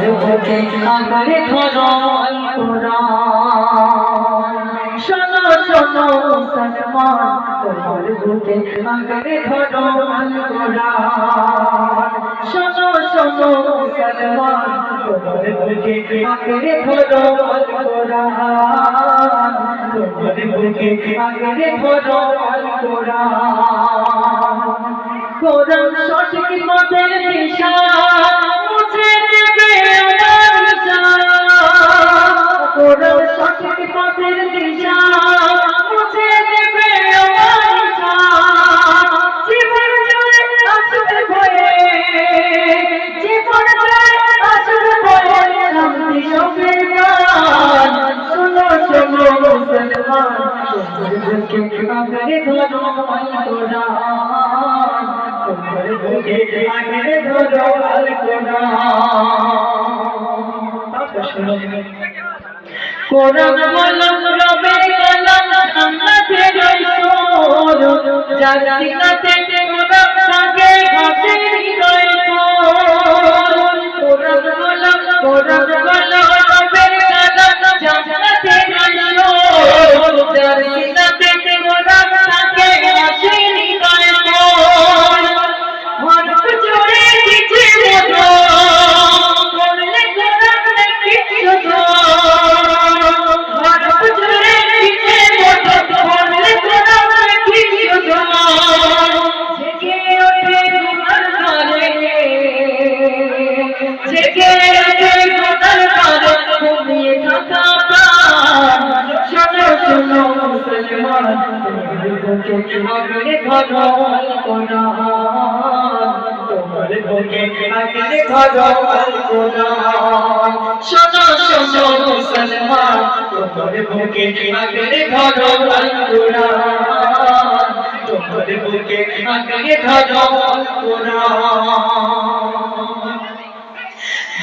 বুকে আঁকড়ে ধরো আল কোরআন। শোনো শোনো মুসলমান, তোমার বুকে আঁকড়ে ধরো আল কোরআন। শোনো শোনো মুসলমান, তোমার বুকে আঁকড়ে ধরো আল কোরআন। তোমার বুকে আঁকড়ে ধরো আল কোরআন। কোরআন সঠিক পথের দিশা মুছে দেবে আমার জান। কোরআন সঠিক পথের দিশা মুছে দেবে আমার জান। জীবন জুড়ে আসবে ভয়ে, জীবন জুড়ে আসবে ভয়ে শান্তি সুখের গান। শোনো শোনো মুসলমান, তোমার বুকে আঁকড়ে ধরো আল কোরআন। তোমার বুকে আঁকড়ে ধরো আল কোরআন। কোরআন কলম রবের কলম সামনে রইসুর, যার সিনাতে কোরআন থাকে ঘাসের হৃদয় ফুল। কোরআন কলম রবের কলম সামনে রইসুর, যার সিনাতে কোরআন থাকে ঘাসের হৃদয় ফুল। হরফ জোড়ে কিছু মতো পড়লে কোরআন দেখি শুধু। হরফ জোড়ে কিছু মতো পড়লে কোরআন দেখি শুধু। জেগে ওঠে গুনার ঘরে, জেগে ওঠে গুনার ঘরে ঘুমিয়ে থাকা প্রাণ। শোনো শোনো মুসলমান, তোমার বুকে আঁকড়ে ধরো আল কোরআন। তোমার বুকে আঁকড়ে ধরো আল কোরআন। শোনো শোনো মুসলমান, তোমার বুকে আঁকড়ে ধরো আল কোরআন। তোমার বুকে আঁকড়ে ধরো আল কোরআন।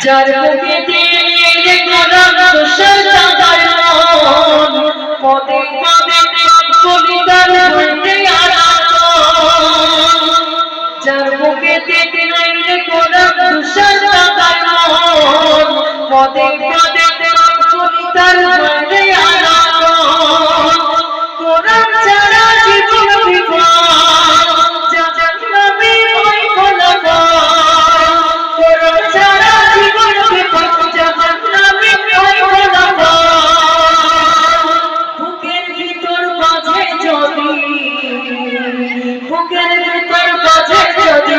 যার বুকে দিয়ে কোরআন তুষার চাঁদার মন, পদে পদে কবিতার হইতে আরাধন। যার বুকে দিয়ে কোরআন তুষার চাঁদার মন, পদে পদে কবিতার হইতে আরাধন। কোরআন ছাড়া জীবন বিফল, জাহান্নামে হয় ফলাফল। কোরআন ছাড়া জীবন বিফল, জাহান্নামে হয় ফলাফল। বুকের ভিতর বাজে যদি, বুকের ভিতর বাজে যদি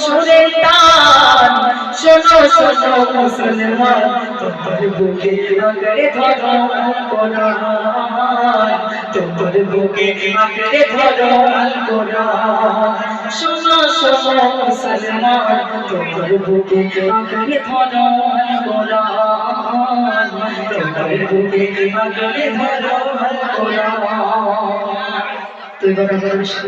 সুরের তান। শোনো শোনো মুসলমান, তোমার বুকে আঁকড়ে ধরো আল কোরআন। তোমার বুকে আঁকড়ে ধরো আল কোরআন। শোনো শোনো মুসলমান, তোমার বুকে আঁকড়ে ধরো আল কোরআন। তোমার বুকে আঁকড়ে ধরো আল কোরআন।